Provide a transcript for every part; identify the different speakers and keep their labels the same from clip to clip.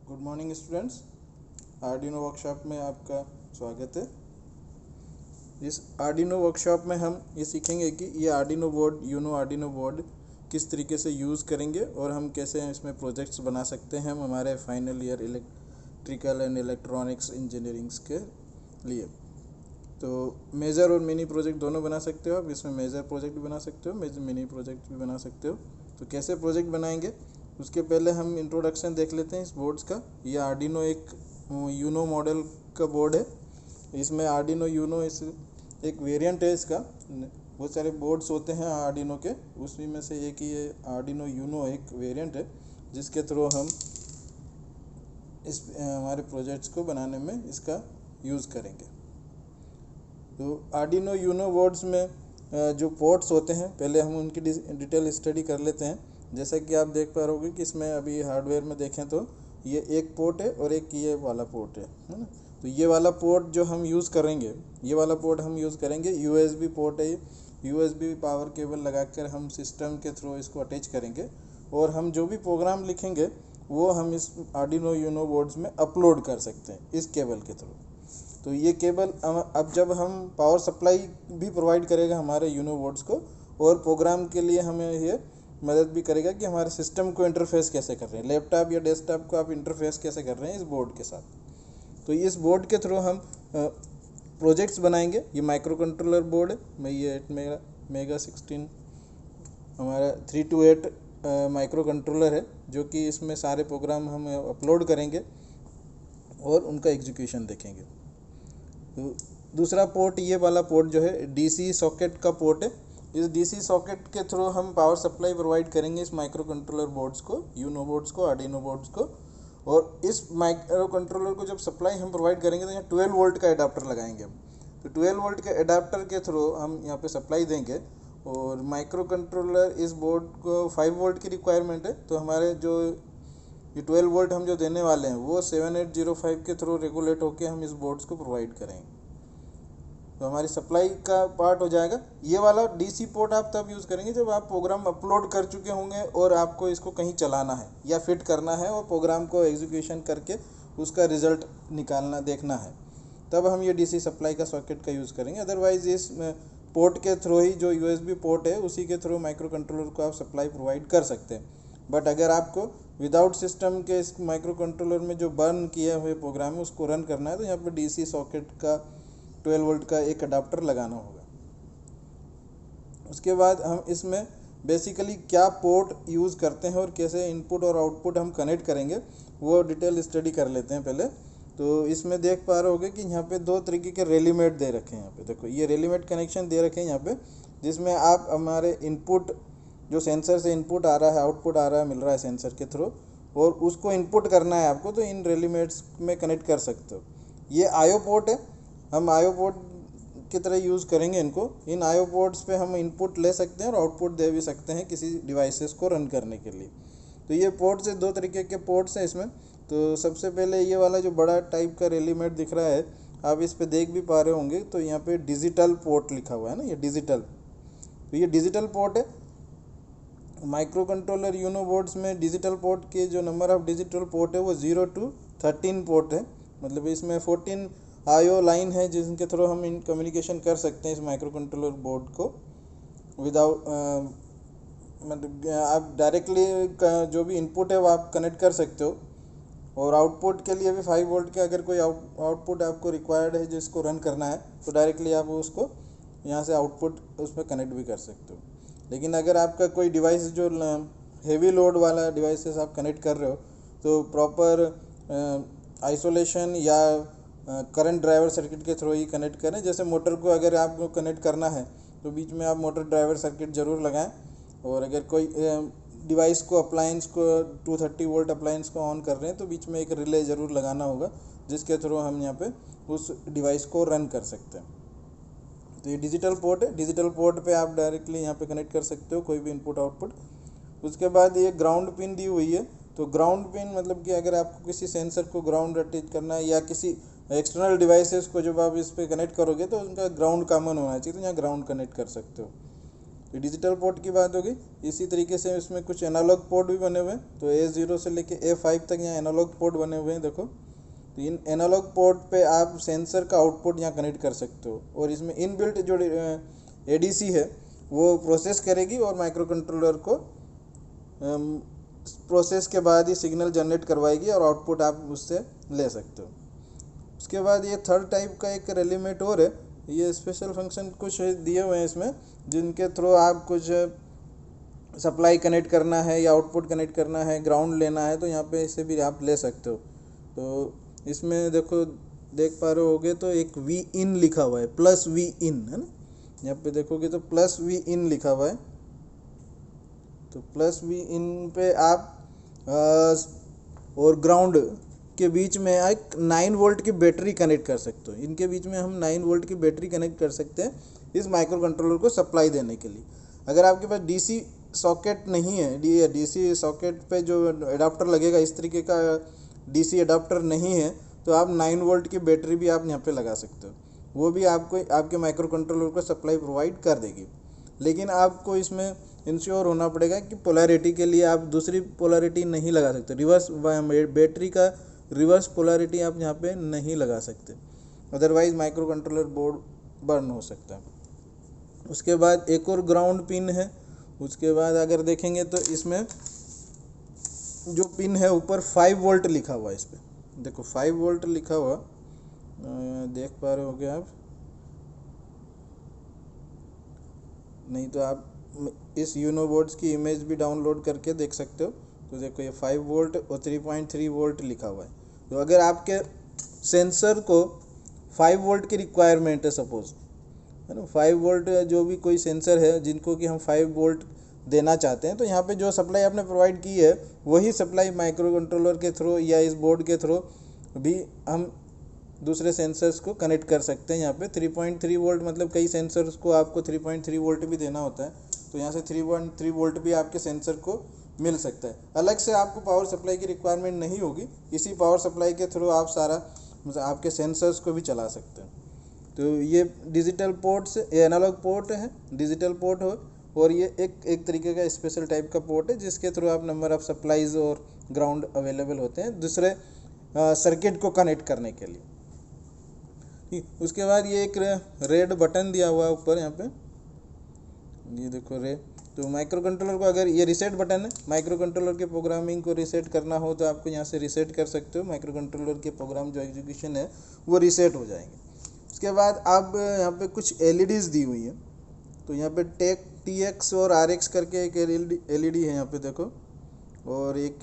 Speaker 1: Good morning students. Arduino workshop में आपका स्वागत है। इस आर्डिनो वर्कशॉप में हम ये सीखेंगे कि ये आर्डिनो बोर्ड आर्डिनो बोर्ड किस तरीके से यूज़ करेंगे और हम कैसे इसमें प्रोजेक्ट्स बना सकते हैं हम हमारे final year electrical and electronics engineerings के लिए। तो मेजर और मिनी प्रोजेक्ट दोनों बना सकते हो आप। इसमें मेजर प्रोजेक्ट भी बना सकते हो, मिनी प्रोजेक्ट भी बना सकते हो। तो कैसे प्रोजेक्ट बनाएंगे उसके पहले हम इंट्रोडक्शन देख लेते हैं इस बोर्ड्स का। ये आर्डिनो एक यूनो मॉडल का बोर्ड है। इसमें आर्डिनो यूनो इस एक वेरिएंट है इसका। बहुत सारे बोर्ड्स होते हैं आर्डिनो के, उसी में से एक ये आर्डिनो यूनो एक वेरिएंट है जिसके थ्रू हम इस हमारे प्रोजेक्ट्स को बनाने में इसका यूज़ करेंगे। तो आर्डिनो यूनो बोर्ड्स में जो पोर्ट्स होते हैं पहले हम उनकी डिटेल स्टडी कर लेते हैं। जैसा कि आप देख पा रहे हो कि इसमें अभी हार्डवेयर में देखें तो ये एक पोर्ट है और एक ये वाला पोर्ट है ना। तो ये वाला पोर्ट जो हम यूज़ करेंगे, ये वाला पोर्ट हम यूज़ करेंगे यूएसबी पोर्ट है। यूएसबी पावर केबल लगाकर हम सिस्टम के थ्रू इसको अटैच करेंगे और हम जो भी प्रोग्राम लिखेंगे वो हम इस आर्डिनो यूनो बोर्ड्स में अपलोड कर सकते हैं इस केबल के थ्रू। तो ये केबल अब जब हम पावर सप्लाई भी प्रोवाइड करेगा हमारे यूनो बोर्ड्स को, और प्रोग्राम के लिए हमें ये मदद भी करेगा कि हमारे सिस्टम को इंटरफेस कैसे कर रहे हैं, लैपटॉप या डेस्कटॉप को आप इंटरफेस कैसे कर रहे हैं इस बोर्ड के साथ। तो इस बोर्ड के थ्रू हम प्रोजेक्ट्स बनाएंगे। ये माइक्रो कंट्रोलर बोर्ड है। ये 8 मेगा 16 हमारा 328 माइक्रो कंट्रोलर है जो कि इसमें सारे प्रोग्राम हम अपलोड करेंगे और उनका एग्जीक्यूशन देखेंगे। तो दूसरा पोर्ट, ये वाला पोर्ट जो है डीसी सॉकेट का पोर्ट है। इस डीसी सॉकेट के थ्रू हम पावर सप्लाई प्रोवाइड करेंगे इस माइक्रो कंट्रोलर बोर्ड्स को, यूनो बोर्ड्स को, आर्डिनो बोर्ड्स को। और इस माइक्रो कंट्रोलर को जब सप्लाई हम प्रोवाइड करेंगे तो यहाँ 12 वोल्ट का एडाप्टर लगाएंगे हम। तो 12 वोल्ट के एडाप्टर के थ्रू हम यहाँ पे सप्लाई देंगे और माइक्रो कंट्रोलर इस बोर्ड को 5 वोल्ट की रिक्वायरमेंट है। तो हमारे जो ये 12 वोल्ट हम जो देने वाले हैं वो 7805 के थ्रू रेगुलेट होकर हम इस बोर्ड्स को प्रोवाइड करेंगे। तो हमारी सप्लाई का पार्ट हो जाएगा। ये वाला डीसी पोर्ट आप तब यूज़ करेंगे जब आप प्रोग्राम अपलोड कर चुके होंगे और आपको इसको कहीं चलाना है या फिट करना है और प्रोग्राम को एग्जीक्यूशन करके उसका रिज़ल्ट निकालना देखना है, तब हम ये डीसी सप्लाई का सॉकेट का यूज़ करेंगे। अदरवाइज़ इस पोर्ट के थ्रू ही जो यूएसबी पोर्ट है उसी के थ्रू माइक्रो कंट्रोलर को आप सप्लाई प्रोवाइड कर सकते हैं। बट अगर आपको विदाउट सिस्टम के इस माइक्रो कंट्रोलर में जो बर्न किए हुए प्रोग्राम है उसको रन करना है तो यहाँ पर डीसी सॉकेट का 12 वोल्ट का एक अडाप्टर लगाना होगा। उसके बाद हम इसमें बेसिकली क्या पोर्ट यूज़ करते हैं और कैसे इनपुट और आउटपुट हम कनेक्ट करेंगे वो डिटेल स्टडी कर लेते हैं पहले। तो इसमें देख पा रहे होगे कि यहाँ पे दो तरीके के रेलीमेड दे रखे हैं। यहाँ पे देखो ये रेलीमेड कनेक्शन दे रखे हैं यहाँ पे, जिसमें आप हमारे इनपुट जो सेंसर से इनपुट आ रहा है, आउटपुट आ रहा है, मिल रहा है सेंसर के थ्रू, और उसको इनपुट करना है आपको, तो इन रेलीमेड्स में कनेक्ट कर सकते हो। ये आईओ पोर्ट है, हम आईओ पोर्ट की तरह यूज़ करेंगे इनको। इन आईओ पोर्ट्स पे हम इनपुट ले सकते हैं और आउटपुट दे भी सकते हैं किसी डिवाइसेस को रन करने के लिए। तो ये पोर्ट्स है, दो तरीके के पोर्ट्स हैं इसमें। तो सबसे पहले ये वाला जो बड़ा टाइप का रेलीमेड दिख रहा है, आप इस पे देख भी पा रहे होंगे, तो यहाँ पे डिजिटल पोर्ट लिखा हुआ है ना, ये डिजिटल। तो ये डिजिटल पोर्ट है। माइक्रो कंट्रोलर यूनो बोर्ड्स में डिजिटल पोर्ट के जो नंबर ऑफ डिजिटल पोर्ट है वो 0 to 13 पोर्ट है। मतलब इसमें 14 आईओ लाइन है जिनके थ्रू हम इन कम्युनिकेशन कर सकते हैं इस माइक्रो कंट्रोलर बोर्ड को विदाउट मतलब आप डायरेक्टली जो भी इनपुट है वो आप कनेक्ट कर सकते हो। और आउटपुट के लिए भी 5 वोल्ट के अगर कोई आउटपुट आपको रिक्वायर्ड है जिसको रन करना है तो डायरेक्टली आप उसको यहाँ से आउटपुट उस पर कनेक्ट भी कर सकते हो। लेकिन अगर आपका कोई डिवाइस जो हेवी लोड वाला डिवाइसेस आप कनेक्ट कर रहे हो तो प्रॉपर आइसोलेशन या करंट ड्राइवर सर्किट के थ्रू ही कनेक्ट करें। जैसे मोटर को अगर आपको कनेक्ट करना है तो बीच में आप मोटर ड्राइवर सर्किट ज़रूर लगाएं। और अगर कोई डिवाइस को अप्लायंस को 230 वोल्ट अप्लायंस को ऑन कर रहे हैं तो बीच में एक रिले ज़रूर लगाना होगा जिसके थ्रू हम यहाँ पे उस डिवाइस को रन कर सकते हैं। तो ये डिजिटल पोर्ट है। डिजिटल पोर्ट पे आप डायरेक्टली यहाँ पे कनेक्ट कर सकते हो कोई भी इनपुट आउटपुट। उसके बाद ये ग्राउंड पिन दी हुई है। तो ग्राउंड पिन मतलब कि अगर आपको किसी सेंसर को ग्राउंड अटैच करना है या किसी एक्सटर्नल डिवाइसेस को जब आप इस पर कनेक्ट करोगे तो उनका ग्राउंड कॉमन होना चाहिए, तो यहाँ ग्राउंड कनेक्ट कर सकते हो। तो डिजिटल पोर्ट की बात होगी। इसी तरीके से इसमें कुछ एनालॉग पोर्ट भी बने हुए हैं, तो A0 से लेके A5 तक यहाँ एनालॉग पोर्ट बने हुए हैं देखो। तो इन एनालॉग पोर्ट पे आप सेंसर का आउटपुट यहाँ कनेक्ट कर सकते हो, और इसमें इनबिल्ट जो ADC है वो प्रोसेस करेगी और माइक्रो कंट्रोलर को प्रोसेस के बाद ही सिग्नल जनरेट करवाएगी और आउटपुट आप उससे ले सकते हो। उसके बाद ये थर्ड टाइप का एक रेलिमेट और है, ये स्पेशल फंक्शन कुछ दिए हुए हैं इसमें, जिनके थ्रू आप कुछ सप्लाई कनेक्ट करना है या आउटपुट कनेक्ट करना है, ग्राउंड लेना है, तो यहाँ पे इसे भी आप ले सकते हो। तो इसमें देखो देख पा रहे होगे तो एक V in लिखा हुआ है, प्लस V in है ना, यहाँ पे देखोगे तो प्लस V in लिखा हुआ है। तो प्लस V in पे आप और ग्राउंड के बीच में एक 9 वोल्ट की बैटरी कनेक्ट कर सकते हो। इनके बीच में हम 9 वोल्ट की बैटरी कनेक्ट कर सकते हैं इस माइक्रो कंट्रोलर को सप्लाई देने के लिए। अगर आपके पास DC सॉकेट नहीं है, DC सॉकेट पे जो एडाप्टर लगेगा इस तरीके का DC एडाप्टर नहीं है, तो आप 9 वोल्ट की बैटरी भी आप यहाँ पे लगा सकते हो, वो भी आपको आपके माइक्रो कंट्रोलर को सप्लाई प्रोवाइड कर देगी। लेकिन आपको इसमें इंश्योर होना पड़ेगा कि पोलैरिटी के लिए आप दूसरी पोलैरिटी नहीं लगा सकते, रिवर्स बैटरी का रिवर्स पोलैरिटी आप यहाँ पे नहीं लगा सकते, otherwise micro controller board burn हो सकता है। उसके बाद एक और ग्राउंड पिन है। उसके बाद अगर देखेंगे तो इसमें जो पिन है ऊपर 5 वोल्ट लिखा हुआ है, इस पर देखो 5 वोल्ट लिखा हुआ देख पा रहे होगे आप, नहीं तो आप इस यूनो बोर्ड्स की इमेज भी डाउनलोड करके देख सकते हो। तो देखो ये 5 वोल्ट और 3.3 वोल्ट लिखा हुआ है। तो अगर आपके सेंसर को 5 वोल्ट की रिक्वायरमेंट है सपोज, है ना, 5 वोल्ट जो भी कोई सेंसर है जिनको कि हम 5 वोल्ट देना चाहते हैं, तो यहाँ पे जो सप्लाई आपने प्रोवाइड की है वही सप्लाई माइक्रो कंट्रोलर के थ्रू या इस बोर्ड के थ्रू भी हम दूसरे सेंसर्स को कनेक्ट कर सकते हैं। यहाँ पे 3.3 वोल्ट मतलब कई सेंसर्स को आपको 3.3 वोल्ट भी देना होता है, तो यहाँ से 3.3 वोल्ट भी आपके सेंसर को मिल सकता है। अलग से आपको पावर सप्लाई की रिक्वायरमेंट नहीं होगी, इसी पावर सप्लाई के थ्रू आप सारा मतलब आपके सेंसर्स को भी चला सकते हैं। तो ये डिजिटल पोर्ट से एनालॉग पोर्ट है, डिजिटल पोर्ट हो, और ये एक तरीके का स्पेशल टाइप का पोर्ट है जिसके थ्रू आप नंबर ऑफ सप्लाईज और ग्राउंड अवेलेबल होते हैं दूसरे सर्किट को कनेक्ट करने के लिए। ठीक, उसके बाद ये एक रेड बटन दिया हुआ है ऊपर यहाँ पे, ये देखो रे। तो माइक्रो कंट्रोलर को अगर ये रीसेट बटन है, माइक्रो कंट्रोलर के प्रोग्रामिंग को रीसेट करना हो तो आपको यहाँ से रीसेट कर सकते हो, माइक्रो कंट्रोलर के प्रोग्राम जो एग्जीक्यूशन है वो रीसेट हो जाएंगे। उसके बाद अब यहाँ पे कुछ LEDs दी हुई है। तो यहाँ पे TX और RX करके एक LED है यहाँ पे देखो, और एक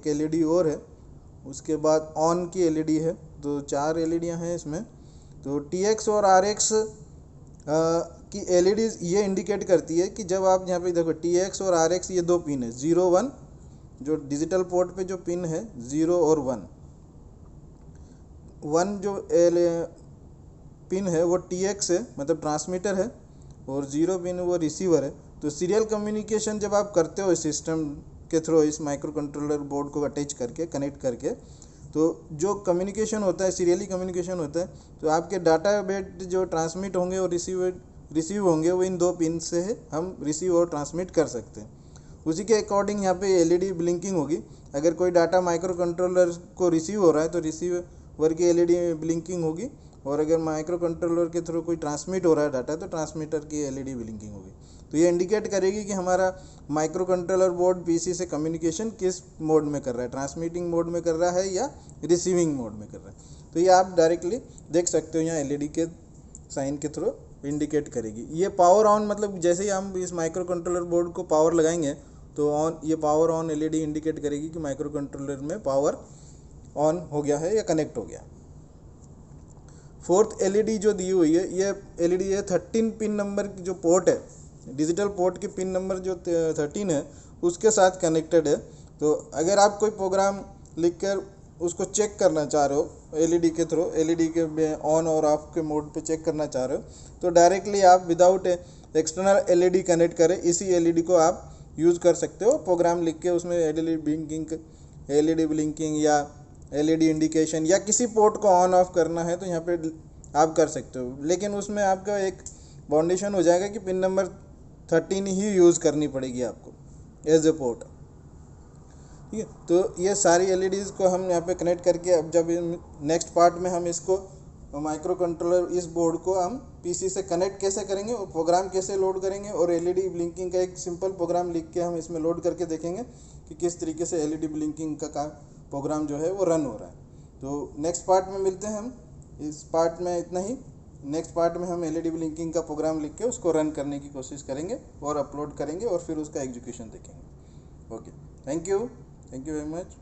Speaker 1: LED और है। उसके बाद ऑन की LED है, तो 4 LEDs हैं इसमें। तो TX और RX की LEDs ये इंडिकेट करती है कि जब आप यहाँ पे देखो TX और RX ये 2 पिन है, 0 1 जो डिजिटल पोर्ट पे जो पिन है 0 और 1 जो पिन है वो TX है मतलब ट्रांसमीटर है, और 0 पिन वो रिसीवर है। तो सीरियल कम्युनिकेशन जब आप करते हो इस सिस्टम के थ्रू, इस माइक्रो कंट्रोलर बोर्ड को अटैच करके कनेक्ट करके, तो जो कम्युनिकेशन होता है सीरियली कम्युनिकेशन होता है। तो आपके डाटा बिट जो ट्रांसमिट होंगे और रिसीव होंगे वो इन 2 पिन से हम रिसीव और ट्रांसमिट कर सकते हैं। उसी के अकॉर्डिंग यहाँ पे LED ब्लिंकिंग होगी। अगर कोई डाटा माइक्रो कंट्रोलर को रिसीव हो रहा है तो रिसीवर की LED ब्लिंकिंग होगी, और अगर माइक्रो कंट्रोलर के थ्रू कोई ट्रांसमिट हो रहा है डाटा तो ट्रांसमीटर की LED ब्लिंकिंग होगी। तो ये इंडिकेट करेगी कि हमारा माइक्रो कंट्रोलर बोर्ड PC से कम्युनिकेशन किस मोड में कर रहा है, ट्रांसमिटिंग मोड में कर रहा है या रिसीविंग मोड में कर रहा है। तो ये आप डायरेक्टली देख सकते हो, यहाँ LED के साइन के थ्रू इंडिकेट करेगी। ये पावर ऑन मतलब जैसे ही हम इस माइक्रो कंट्रोलर बोर्ड को पावर लगाएंगे तो ऑन, ये पावर ऑन LED इंडिकेट करेगी कि माइक्रो कंट्रोलर में पावर ऑन हो गया है या कनेक्ट हो गया। 4th LED जो दी हुई है ये LED है 13 पिन नंबर की जो पोर्ट है, डिजिटल पोर्ट की पिन नंबर जो 13 है उसके साथ कनेक्टेड है। तो अगर आप कोई प्रोग्राम लिखकर उसको चेक करना चाह रहे हो LED के थ्रू, LED के ऑन और ऑफ के मोड पे चेक करना चाह रहे हो, तो डायरेक्टली आप विदाउट एक्सटर्नल LED कनेक्ट करें इसी LED को आप यूज़ कर सकते हो। प्रोग्राम लिख के उसमें LED ब्लिंकिंग या LED इंडिकेशन या किसी पोर्ट को ऑन ऑफ करना है तो यहाँ पे आप कर सकते हो। लेकिन उसमें आपका एक बाउंडेशन हो जाएगा कि पिन नंबर 13 ही यूज़ करनी पड़ेगी आपको एज ए पोर्ट। ठीक है, तो ये सारी एलईडीज़ को हम यहाँ पे कनेक्ट करके अब जब नेक्स्ट पार्ट में हम इसको माइक्रो कंट्रोलर इस बोर्ड को हम पीसी से कनेक्ट कैसे करेंगे और प्रोग्राम कैसे लोड करेंगे और एलईडी ब्लिंकिंग का एक सिंपल प्रोग्राम लिख के हम इसमें लोड करके देखेंगे कि किस तरीके से एलईडी ब्लिंकिंग का प्रोग्राम जो है वो रन हो रहा है। तो नेक्स्ट पार्ट में मिलते हैं हम। इस पार्ट में इतना ही। नेक्स्ट पार्ट में हम एलईडी ब्लिंकिंग का प्रोग्राम लिख के उसको रन करने की कोशिश करेंगे और अपलोड करेंगे और फिर उसका एग्जीक्यूशन देखेंगे। Okay, thank you very much.